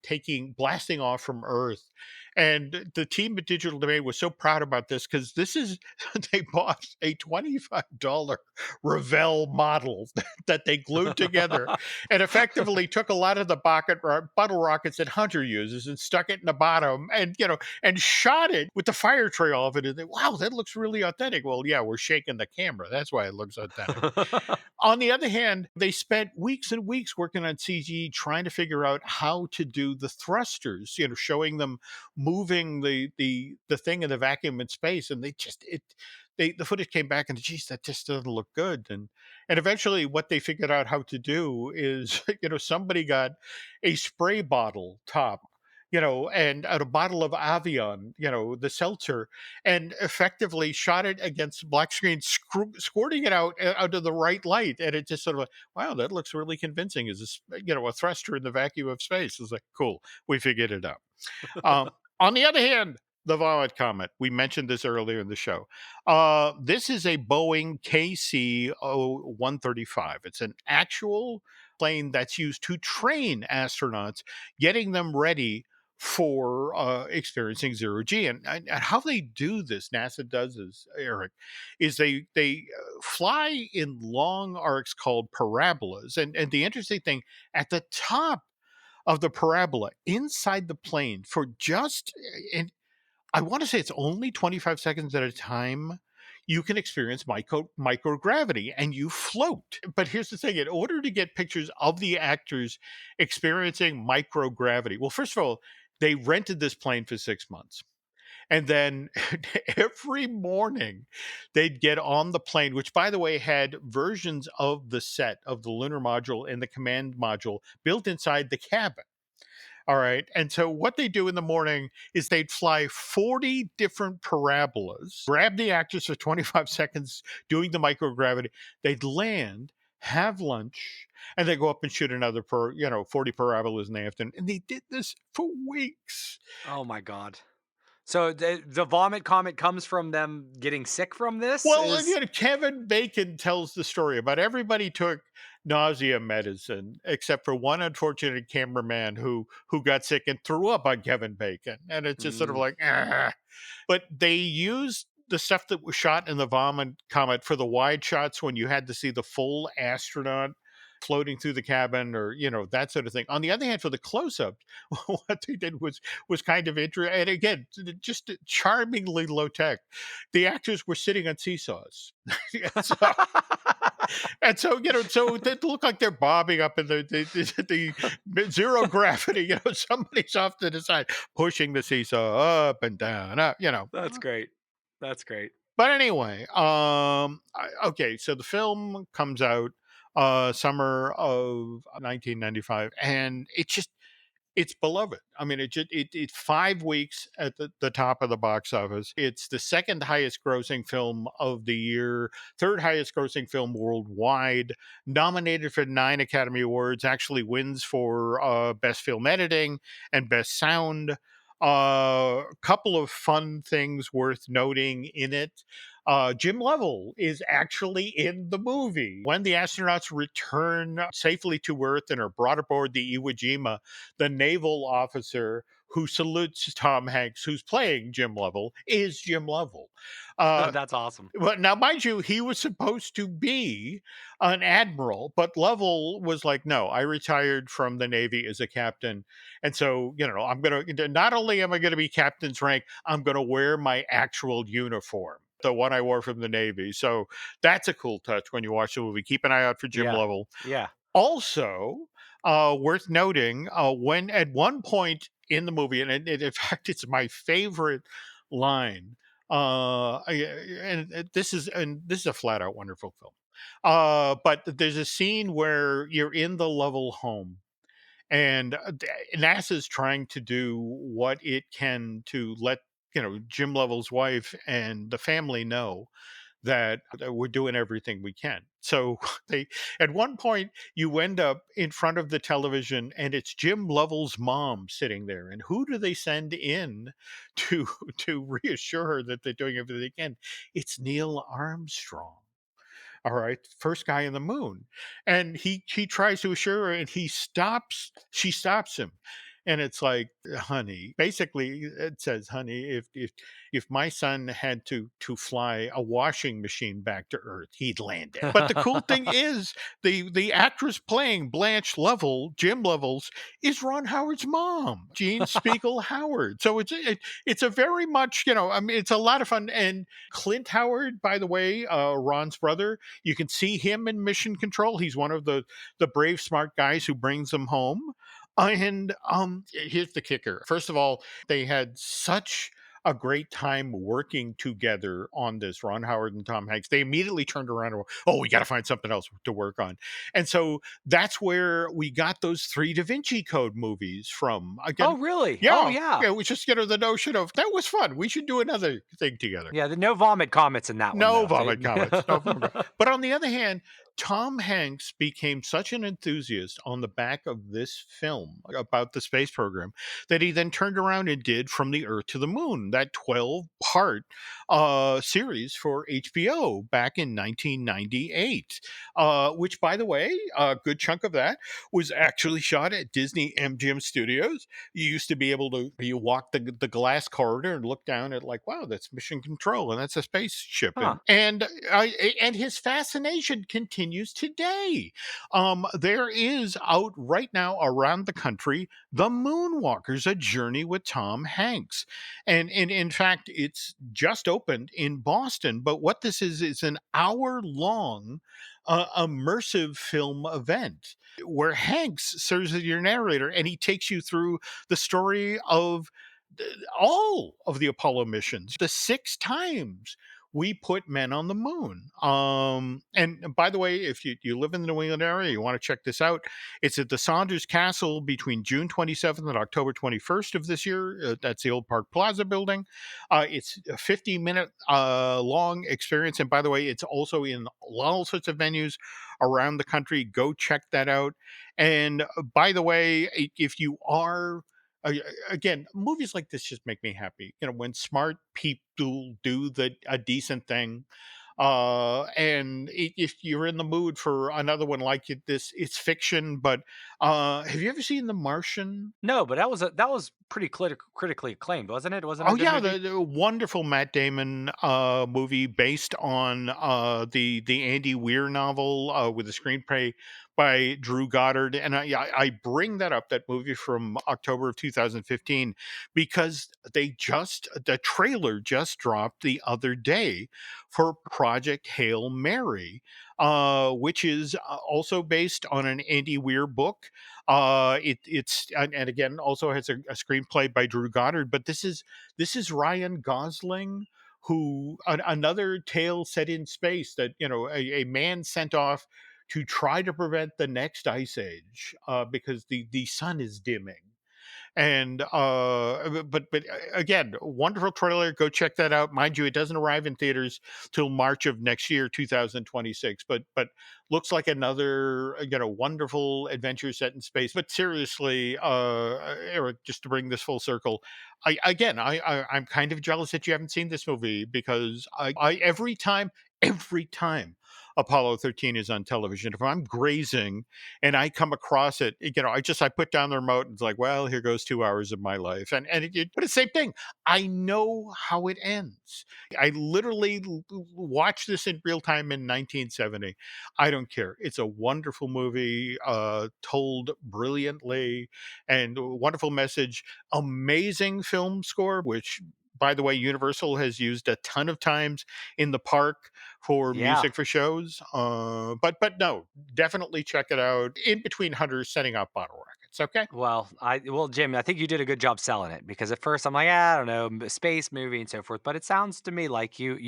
blasting off from Earth. And the team at Digital Domain was so proud about this because they bought a $25 Revell model that they glued together and effectively took a lot of the bottle rockets that Hunter uses and stuck it in the bottom and shot it with the fire trail of it. And wow, that looks really authentic. Well, yeah, we're shaking the camera. That's why it looks authentic. On the other hand, they spent weeks and weeks working on CG trying to figure out how to do the thrusters, showing them moving the thing in the vacuum in space. And the footage came back and geez, that just doesn't look good. And eventually what they figured out how to do is, somebody got a spray bottle top, and a bottle of Avian, the seltzer, and effectively shot it against black screen, squirting it out of the right light. And it just sort of like, wow, that looks really convincing. Is this, a thruster in the vacuum of space? It's like, cool, we figured it out. On the other hand, the Vomit Comet. We mentioned this earlier in the show. This is a Boeing KC-135. It's an actual plane that's used to train astronauts, getting them ready for experiencing zero G. And how they do this, NASA does this, Eric, is they fly in long arcs called parabolas. And the interesting thing, at the top of the parabola, inside the plane, for just, and I want to say it's only 25 seconds at a time, you can experience microgravity and you float. But here's the thing, in order to get pictures of the actors experiencing microgravity, well, first of all, they rented this plane for 6 months. And then every morning they'd get on the plane, which, by the way, had versions of the set of the lunar module and the command module built inside the cabin. All right. And so what they do in the morning is they'd fly 40 different parabolas, grab the actors for 25 seconds doing the microgravity. They'd land, have lunch, and they go up and shoot another 40 parabolas in the afternoon. And they did this for weeks. Oh my God. So the Vomit Comet comes from them getting sick from this? Well, Kevin Bacon tells the story about everybody took nausea medicine except for one unfortunate cameraman who got sick and threw up on Kevin Bacon. And it's just sort of like, ah. But they used the stuff that was shot in the Vomit Comet for the wide shots when you had to see the full astronaut floating through the cabin or, that sort of thing. On the other hand, for the close-ups, what they did was kind of interesting. And again, just charmingly low tech. The actors were sitting on seesaws. And so, so they look like they're bobbing up in the zero gravity, somebody's off to the side, pushing the seesaw up and down, up, That's great. That's great. But anyway, okay, so the film comes out summer of 1995, and it's beloved. I mean, it's 5 weeks at the top of the box office. It's the second highest grossing film of the year, third highest grossing film worldwide, nominated for 9 Academy Awards, actually wins for Best Film Editing and Best Sound. Couple of fun things worth noting in it. Jim Lovell is actually in the movie. When the astronauts return safely to Earth and are brought aboard the Iwo Jima, the naval officer who salutes Tom Hanks, who's playing Jim Lovell, is Jim Lovell. That's awesome. Well, now, mind you, he was supposed to be an admiral, but Lovell was like, "No, I retired from the Navy as a captain, and so I'm gonna not only am I going to be captain's rank, I'm going to wear my actual uniform, the one I wore from the Navy." So that's a cool touch when you watch the movie. Keep an eye out for Jim Yeah. Lovell. Yeah. Also, worth noting, when at one point in the movie, and in fact, it's my favorite line. This is a flat out wonderful film. But there's a scene where you're in the Lovell home, and NASA's trying to do what it can to let Jim Lovell's wife and the family know that we're doing everything we can. So they, at one point, you end up in front of the television, and it's Jim Lovell's mom sitting there. And who do they send in to to reassure her that they're doing everything they can? It's Neil Armstrong. All right, first guy in the moon, and he tries to assure her, and she stops him, and it's like, honey, basically it says, honey, if my son had to fly a washing machine back to Earth, he'd land it. But the cool thing is, the actress playing Blanche Lovell, Jim Lovell's, is Ron Howard's mom, Jean Spiegel Howard. So it's a very much, I mean, it's a lot of fun. And Clint Howard, by the way, Ron's brother, you can see him in Mission Control. He's one of the brave, smart guys who brings them home. And here's the kicker. First of all, they had such a great time working together on this, Ron Howard and Tom Hanks. They immediately turned around and went, oh, we got to find something else to work on. And so that's where we got those 3 Da Vinci Code movies from. Again, Oh, really? yeah. Oh, yeah. It was just, the notion of, that was fun. We should do another thing together. Yeah, the no vomit comments in that No one. vomit comments. No vomit. But on the other hand, Tom Hanks became such an enthusiast on the back of this film about the space program that he then turned around and did From the Earth to the Moon, that 12-part series for HBO back in 1998, which, by the way, a good chunk of that was actually shot at Disney MGM Studios. You used to be able to, you walk the glass corridor and look down at, like, wow, that's Mission Control, and that's a spaceship. Huh. And his fascination continues today. There is out right now around the country, The Moonwalkers, A Journey with Tom Hanks. And in fact, it's just opened in Boston. But what this is an hour-long immersive film event where Hanks serves as your narrator, and he takes you through the story of all of the Apollo missions, the 6 times we put men on the moon. And by the way, if you live in the New England area, you want to check this out. It's at the Saunders Castle between June 27th and October 21st of this year. That's the old Park Plaza building. It's a 50-minute long experience. And by the way, it's also in all sorts of venues around the country. Go check that out. And by the way, if you are again, movies like this just make me happy. When smart people do a decent thing. And if you're in the mood for another one like this, it's fiction. But have you ever seen The Martian? No, but that was pretty critically acclaimed, wasn't it? Wasn't it? Oh yeah, the wonderful Matt Damon movie based on the Andy Weir novel with a screenplay by Drew Goddard. And I bring that up, that movie from October of 2015, because the trailer just dropped the other day for Project Hail Mary, which is also based on an Andy Weir book. It's and again also has a screenplay by Drew Goddard, but this is Ryan Gosling, who another tale set in space, that a man sent off to try to prevent the next ice age because the sun is dimming. And but again, wonderful trailer. Go check that out. Mind you, it doesn't arrive in theaters till March of next year, 2026. But looks like another wonderful adventure set in space. But seriously, Eric, just to bring this full circle, I'm kind of jealous that you haven't seen this movie, because I every time every time Apollo 13 is on television. If I'm grazing and I come across it, I put down the remote and it's like, well, here goes 2 hours of my life. But it's the same thing. I know how it ends. I literally watched this in real time in 1970. I don't care. It's a wonderful movie, told brilliantly, and a wonderful message. Amazing film score, which, by the way, Universal has used a ton of times in the park for music for shows. But no, definitely check it out. In between hunters setting up bottle rockets. Okay. Well, Jim, I think you did a good job selling it, because at first I'm like, I don't know, space movie and so forth. But it sounds to me like you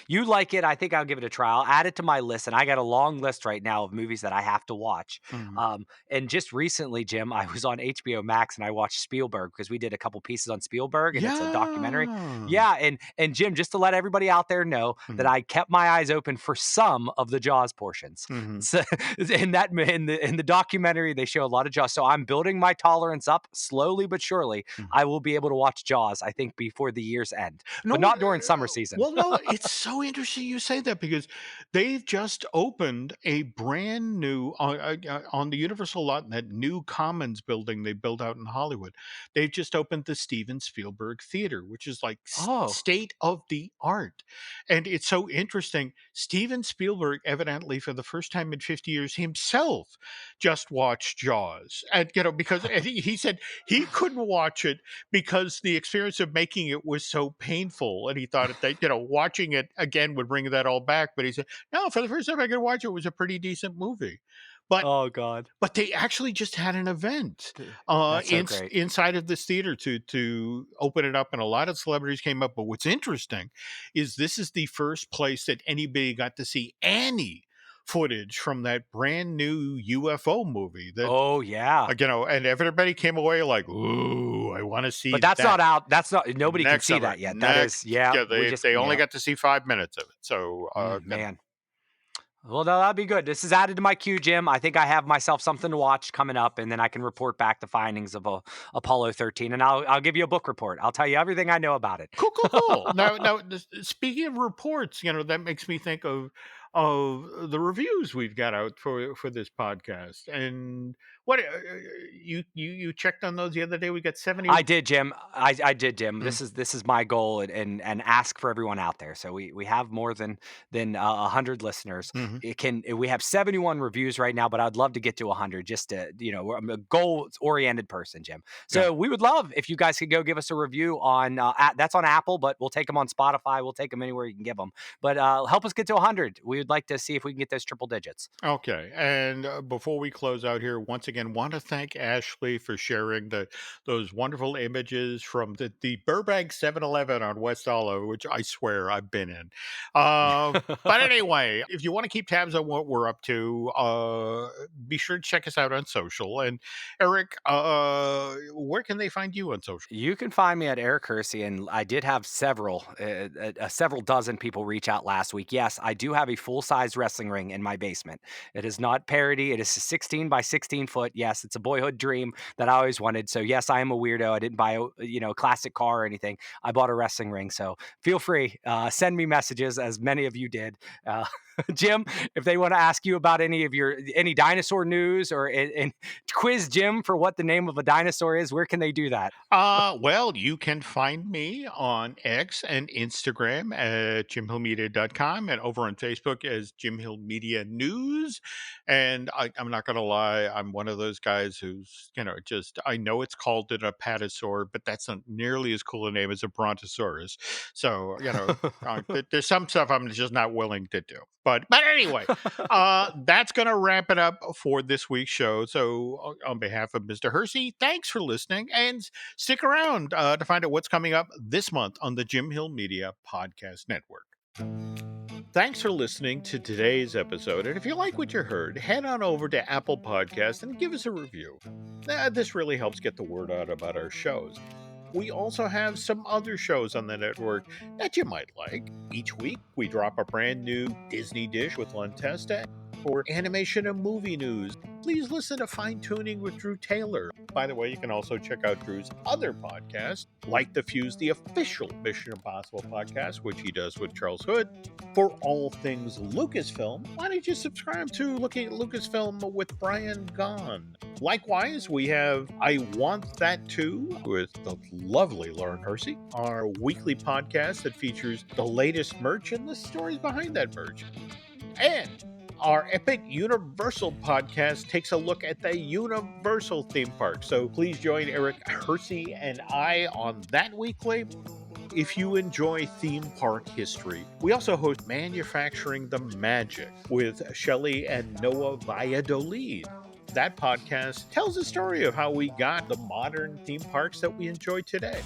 like it. I think I'll give it a try. I'll add it to my list, and I got a long list right now of movies that I have to watch. And just recently, Jim, I was on HBO Max and I watched Spielberg, because we did a couple pieces on Spielberg, and it's a documentary. Yeah, and Jim, just to let everybody out there know that I kept my eyes open for some of the Jaws portions. So, in the documentary, they show a lot of Jaws. So I'm building my tolerance up slowly but surely. I will be able to watch Jaws, I think, before the year's end, but not during summer season. Well, no, it's so interesting you say that, because they've just opened a brand new on the Universal lot in that new Commons building they built out in Hollywood. They've just opened the Steven Spielberg Theater, which is like state of the art, and it's so interesting. Steven Spielberg, evidently for the first time in 50 years, himself just watched Jaws, and because he said he couldn't watch it because the experience of making it was so painful, and he thought that watching it again would bring that all back. But he said, no, for the first time I could watch it, it was a pretty decent movie. But oh God! But they actually just had an event inside of this theater to open it up, and a lot of celebrities came up. But what's interesting is this is the first place that anybody got to see any footage from that brand new UFO movie. And everybody came away like, ooh, I want to see. But that's not out. That's not. Nobody can see that yet. That is, they only got to see 5 minutes of it. So, man. Well, no, that'd be good. This is added to my queue, Jim. I think I have myself something to watch coming up, and then I can report back the findings of Apollo 13, and I'll give you a book report. I'll tell you everything I know about it. Cool. Now, speaking of reports, that makes me think of the reviews we've got out for this podcast. And what you checked on those the other day? We got 70. I did, Jim. I did, Jim. This is my goal, and ask for everyone out there. So we have more than 100 listeners. We have 71 reviews right now, but I'd love to get to 100. Just to I'm a goal oriented person, Jim. So we would love if you guys could go give us a review on that's on Apple, but we'll take them on Spotify. We'll take them anywhere you can give them. But help us get to 100. We would like to see if we can get those triple digits. Okay. And before we close out here, once again, want to thank Ashley for sharing those wonderful images from the Burbank 7-Eleven on West Olive, which I swear I've been in. But anyway, if you want to keep tabs on what we're up to, be sure to check us out on social. And Eric, where can they find you on social? You can find me at Eric Hersey, and I did have several dozen people reach out last week. Yes, I do have a full-size wrestling ring in my basement. It is not parody. It is a 16 by 16 foot. Yes, it's a boyhood dream that I always wanted. So yes, I am a weirdo. I didn't buy a classic car or anything. I bought a wrestling ring. So feel free, send me messages, as many of you did. Jim, if they want to ask you about any dinosaur news, or and quiz Jim for what the name of a dinosaur is, where can they do that? Well, you can find me on X and Instagram at jimhillmedia.com, and over on Facebook as Jim Hill Media News. And I'm not going to lie, I'm one of those guys who's, I know it's called an apatosaur, but that's not nearly as cool a name as a brontosaurus. So, there's some stuff I'm just not willing to do. But anyway, that's going to wrap it up for this week's show. So on behalf of Mr. Hersey, thanks for listening, and stick around to find out what's coming up this month on the Jim Hill Media Podcast Network. Thanks for listening to today's episode. And if you like what you heard, head on over to Apple Podcasts and give us a review. This really helps get the word out about our shows. We also have some other shows on the network that you might like. Each week, we drop a brand new Disney dish with Lon Testa. For animation and movie news, please listen to Fine Tuning with Drew Taylor. By the way, you can also check out Drew's other podcasts, Light the Fuse, the official Mission Impossible podcast, which he does with Charles Hood. For all things Lucasfilm, why don't you subscribe to Looking at Lucasfilm with Brian Gahn? Likewise, we have I Want That Too with the lovely Lauren Hersey, our weekly podcast that features the latest merch and the stories behind that merch. And our Epic Universal podcast takes a look at the Universal theme park. So please join Eric Hersey and I on that weekly. If you enjoy theme park history, we also host Manufacturing the Magic with Shelley and Noah Valladolid. That podcast tells the story of how we got the modern theme parks that we enjoy today.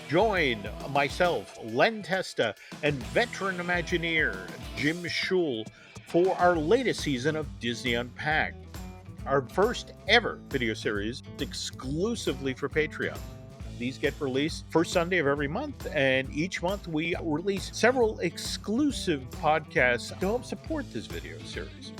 Join myself, Len Testa, and veteran Imagineer Jim Schul for our latest season of Disney Unpacked, our first ever video series exclusively for Patreon. These get released first Sunday of every month, and each month we release several exclusive podcasts to help support this video series.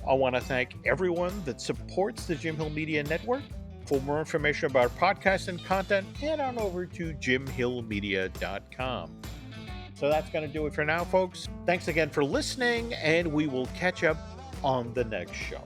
I want to thank everyone that supports the Jim Hill Media Network. For more information about podcasts and content, head on over to jimhillmedia.com. So that's going to do it for now, folks. Thanks again for listening, and we will catch up on the next show.